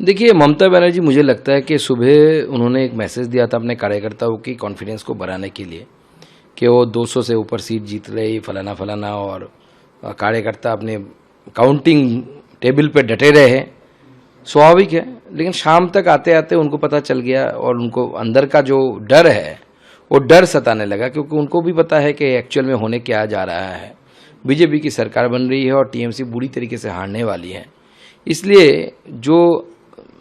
देखिए, ममता बनर्जी मुझे लगता है कि सुबह उन्होंने एक मैसेज दिया था अपने कार्यकर्ताओं की कॉन्फिडेंस को बढ़ाने के लिए कि वो 200 से ऊपर सीट जीत रही फलाना फलाना, और कार्यकर्ता अपने काउंटिंग टेबल पे डटे रहे हैं। स्वाभाविक है, लेकिन शाम तक आते आते उनको पता चल गया और उनको अंदर का जो डर है वो डर सताने लगा, क्योंकि उनको भी पता है कि एक्चुअल में होने क्या जा रहा है। बीजेपी की सरकार बन रही है और टीएमसी बुरी तरीके से हारने वाली है। इसलिए जो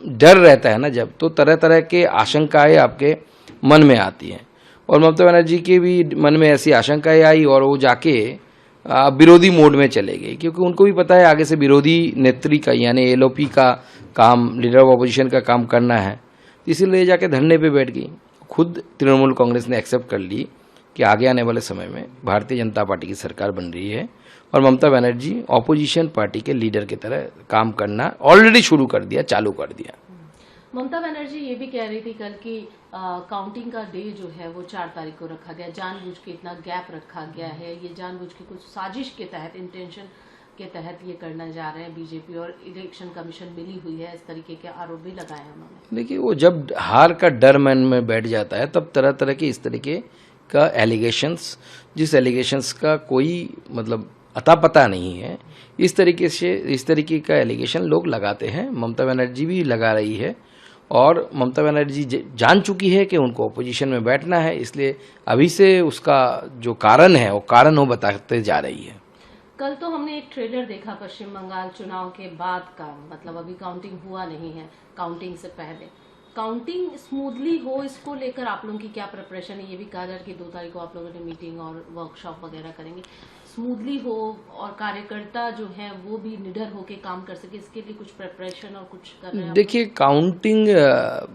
डर रहता है ना जब, तो तरह तरह के आशंकाएं आपके मन में आती हैं, और ममता बनर्जी के भी मन में ऐसी आशंकाएं आई और वो जाके विरोधी मोड में चले गए, क्योंकि उनको भी पता है आगे से विरोधी नेत्री का यानी एलओपी का काम, लीडर ऑफ अपोजिशन का काम करना है। इसीलिए जाके धरने पे बैठ गई। खुद तृणमूल कांग्रेस ने एक्सेप्ट कर ली कि आगे आने वाले समय में भारतीय जनता पार्टी की सरकार बन रही है और ममता बनर्जी ऑपोजिशन पार्टी के लीडर की तरह काम करना ऑलरेडी शुरू कर दिया, चालू कर दिया। ममता बनर्जी ये भी कह रही थी कल की काउंटिंग का डे जो है वो 4 तारीख को रखा गया, जानबूझ के इतना गैप रखा गया है, ये जानबूझ के कुछ साजिश के तहत, इंटेंशन के तहत ये करना जा रहे हैं बीजेपी, और इलेक्शन कमीशन मिली हुई है, इस तरीके के आरोप भी लगाए हैं उन्होंने। देखिए, वो जब हार का डर मन में बैठ जाता है तब तरह तरह के इस तरीके का एलिगेशंस, जिस एलिगेशंस का कोई मतलब अता पता नहीं है, इस तरीके का एलिगेशन लोग लगाते हैं। ममता बनर्जी भी लगा रही है और ममता बनर्जी जान चुकी है कि उनको अपोजिशन में बैठना है, इसलिए अभी से उसका जो कारण है वो कारण वो बताते जा रही है। कल तो हमने एक ट्रेलर देखा पश्चिम बंगाल चुनाव के बाद का, मतलब अभी काउंटिंग हुआ नहीं है, काउंटिंग से पहले काउंटिंग स्मूथली हो, इसको लेकर आप लोगों की क्या प्रिपरेशन है? ये भी कहा जा रहा है कि 2 तारीख को आप लोगों ने मीटिंग और वर्कशॉप वगैरह करेंगे, स्मूथली हो और कार्यकर्ता जो है वो भी निडर होके काम कर सके, इसके लिए कुछ प्रिपरेशन और कुछ कर रहे हैं? देखिए, काउंटिंग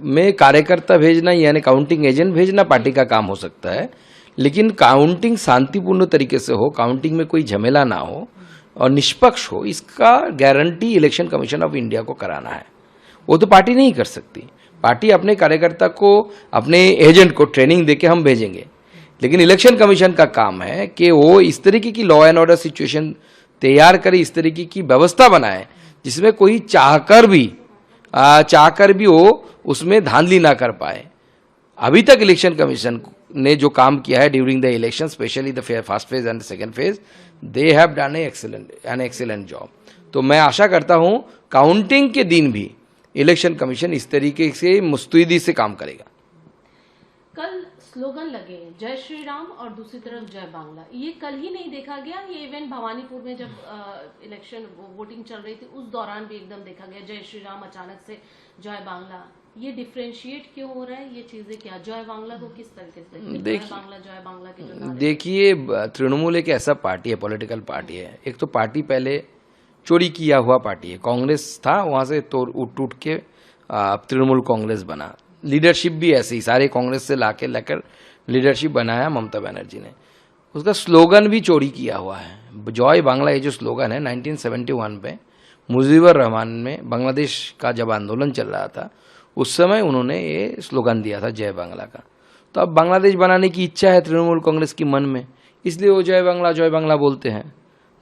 में कार्यकर्ता भेजना यानी काउंटिंग एजेंट भेजना पार्टी का काम हो सकता है, लेकिन काउंटिंग शांतिपूर्ण तरीके से हो, काउंटिंग में कोई झमेला ना हो और निष्पक्ष हो, इसका guarantee election commission of India को कराना है। वो तो पार्टी नहीं कर सकती। पार्टी अपने कार्यकर्ता को, अपने एजेंट को ट्रेनिंग देके हम भेजेंगे, लेकिन इलेक्शन कमीशन का काम है कि वो इस तरीके की लॉ एंड ऑर्डर सिचुएशन तैयार करे, इस तरीके की व्यवस्था बनाए जिसमें कोई चाहकर भी वो उसमें धांधली ना कर पाए। अभी तक इलेक्शन कमीशन ने जो काम किया है during the election, specially the first phase and second phase, they have done an excellent job. तो मैं आशा करता हूं काउंटिंग के दिन भी इलेक्शन कमीशन इस तरीके से मुस्तैदी से काम करेगा। कल स्लोगन लगे जय श्री राम और दूसरी तरफ जय बांग्ला, ये कल ही नहीं देखा गया, ये इवेंट भवानीपुर में जब इलेक्शन वोटिंग चल रही थी उस दौरान भी एकदम देखा गया, जय श्री राम अचानक से जय बांग्ला। ये डिफरेंशिएट क्यों हो रहा है? ये चीजें क्या, जय बांग्ला को किस तरीके से जय बांग्ला के जो देखिए, तृणमूल एक ऐसा पार्टी है, पॉलिटिकल पार्टी है। एक तो पार्टी पहले चोरी किया हुआ पार्टी है, कांग्रेस था, वहां से टूट के तृणमूल कांग्रेस बना। लीडरशिप भी ऐसे ही सारे कांग्रेस से लेकर लीडरशिप बनाया ममता बनर्जी ने। उसका स्लोगन भी चोरी किया हुआ है। जय बांग्ला ये जो स्लोगन है 1971 पे मुजीबुर रहमान में बांग्लादेश का जब आंदोलन चल रहा था उस समय उन्होंने ये स्लोगन दिया था जय बांग्ला का। तो अब बांग्लादेश बनाने की इच्छा है तृणमूल कांग्रेस की मन में, इसलिए वो जय बांग्ला बोलते हैं।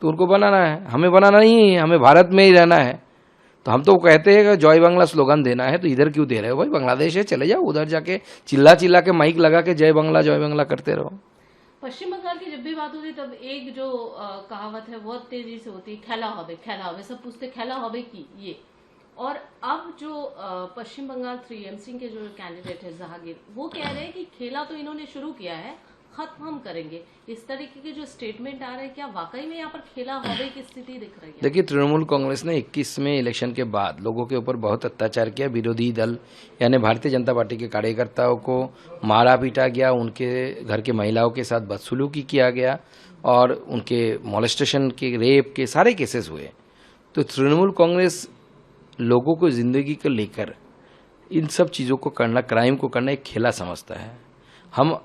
तो उनको बनाना है, हमें बनाना नहीं है, हमें भारत में ही रहना है। तो हम तो कहते हैं कि जय बांग्ला स्लोगन देना है, तो इधर क्यों दे रहे हो भाई? बांग्लादेश है, चले जाओ उधर जाके चिल्ला के माइक लगा के जय बांग्ला करते रहो। पश्चिम बंगाल की जब भी बात होती तब एक जो कहावत है बहुत तेजी से होती है, खेला होवे, सब पूछते खेला होवे की ये। और अब जो पश्चिम बंगाल 3MC के जो कैंडिडेट है जहांगीर, वो कह रहे हैं कि खेला तो इन्होंने शुरू किया है, खत्म हम करेंगे। इस तरीके के जो स्टेटमेंट आ रहे हैं, क्या वाकई में यहाँ पर खेला होवे की स्थिति दिख रही है? देखिए, तृणमूल कांग्रेस ने 21 में इलेक्शन के बाद लोगों के ऊपर बहुत अत्याचार किया। विरोधी दल यानी भारतीय जनता पार्टी के कार्यकर्ताओं को मारा पीटा गया, उनके घर के महिलाओं के साथ बदसलूकी किया गया और उनके मोलेस्टेशन के, रेप के सारे केसेस हुए। तो तृणमूल कांग्रेस लोगों को जिंदगी को लेकर इन सब चीज़ों को करना, क्राइम को करना एक खेला समझता है। हम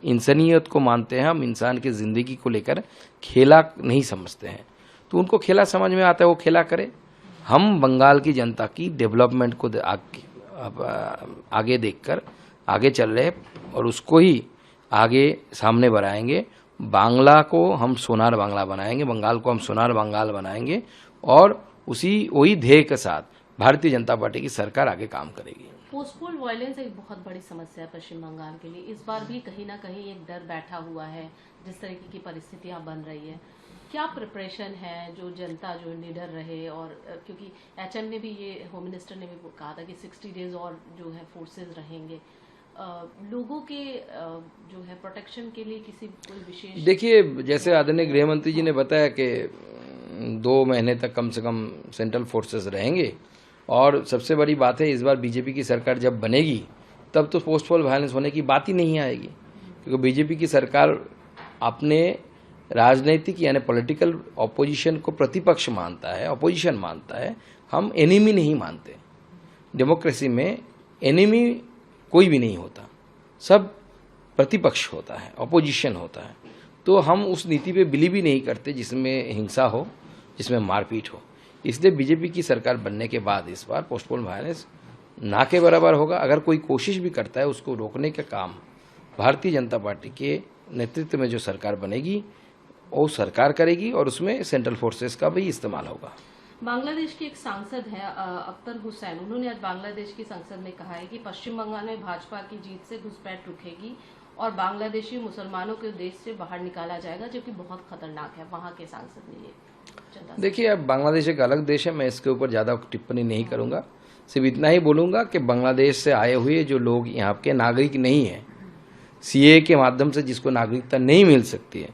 इंसानियत को मानते हैं, हम इंसान की ज़िंदगी को लेकर खेला नहीं समझते हैं। तो उनको खेला समझ में आता है, वो खेला करे। हम बंगाल की जनता की डेवलपमेंट को आगे देखकर आगे चल रहे और उसको ही आगे सामने बढ़ाएंगे। बांग्ला को हम सोनार बांग्ला बनाएंगे, बंगाल को हम सोनार बंगाल बनाएंगे और वही ध्येय के साथ भारतीय जनता पार्टी की सरकार आगे काम करेगी। पोस्टपोल वायलेंस एक बहुत बड़ी समस्या है पश्चिम बंगाल के लिए। इस बार भी कहीं ना कहीं एक डर बैठा हुआ है, जिस तरीके की परिस्थितियां बन रही है। क्या प्रिपरेशन है जो जनता जो निडर रहे? और क्योंकि एचएम ने भी, ये होम मिनिस्टर ने भी कहा था कि 60 डेज और जो है फोर्सेज रहेंगे, लोगों के जो है प्रोटेक्शन के लिए किसी कोई विशेष। देखिए, जैसे आदरणीय गृह मंत्री जी ने बताया कि 2 महीने तक कम से कम सेंट्रल फोर्सेस रहेंगे, और सबसे बड़ी बात है इस बार बीजेपी की सरकार जब बनेगी तब तो पोस्टपोल वायलेंस होने की बात ही नहीं आएगी, क्योंकि बीजेपी की सरकार अपने राजनीतिक यानी पॉलिटिकल ऑपोजिशन को प्रतिपक्ष मानता है, ऑपोजिशन मानता है। हम एनिमी नहीं मानते। डेमोक्रेसी में एनिमी कोई भी नहीं होता, सब प्रतिपक्ष होता है, ऑपोजिशन होता है। तो हम उस नीति पे बिलीव ही नहीं करते जिसमें हिंसा हो, जिसमें मारपीट हो। इसलिए बीजेपी की सरकार बनने के बाद इस बार पोस्टपोल वायलेंस ना के बराबर होगा। अगर कोई कोशिश भी करता है उसको रोकने का काम भारतीय जनता पार्टी के नेतृत्व में जो सरकार बनेगी वो सरकार करेगी, और उसमें सेंट्रल फोर्सेस का भी इस्तेमाल होगा। बांग्लादेश के एक सांसद हैं अख्तर हुसैन, उन्होंने आज बांग्लादेश की संसद में कहा है कि पश्चिम बंगाल में भाजपा की जीत से घुसपैठ रुकेगी और बांग्लादेशी मुसलमानों को देश से बाहर निकाला जाएगा, जो कि बहुत खतरनाक है। वहां के सांसद ने ये। देखिए, अब बांग्लादेश एक अलग देश है, मैं इसके ऊपर ज्यादा टिप्पणी नहीं करूंगा। सिर्फ इतना ही बोलूंगा कि बांग्लादेश से आए हुए जो लोग यहाँ के नागरिक नहीं है, सीए के माध्यम से जिसको नागरिकता नहीं मिल सकती है,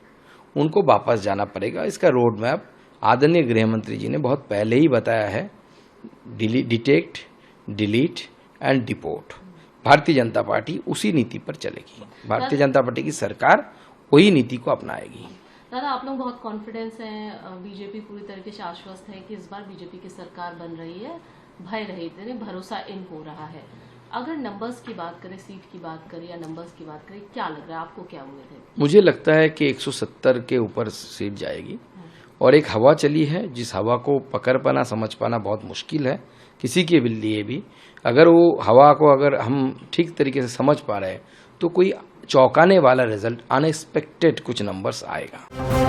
उनको वापस जाना पड़ेगा। इसका रोड मैप आदरणीय गृह मंत्री जी ने बहुत पहले ही बताया है। Detect, delete and deport. Bharatiya Janata party उसी नीति पर चलेगी। भारतीय जनता पार्टी की सरकार वही नीति को अपनाएगी। दादा, आप लोग बहुत कॉन्फिडेंस हैं, बीजेपी पूरी तरीके से आश्वस्त है कि इस बार बीजेपी की सरकार बन रही है, भय रहित, भरोसा इन हो रहा है। अगर नंबर्स की बात करें, सीट की बात करें या नंबर्स की बात करें, क्या लग रहा है आपको, क्या उम्मीद है? मुझे लगता है कि 170 के ऊपर सीट जाएगी, और एक हवा चली है जिस हवा को पकड़ पाना, समझ पाना बहुत मुश्किल है किसी के लिए भी। अगर वो हवा को अगर हम ठीक तरीके से समझ पा रहे हैं तो कोई चौंकाने वाला रिजल्ट, अनएक्सपेक्टेड कुछ नंबर्स आएगा।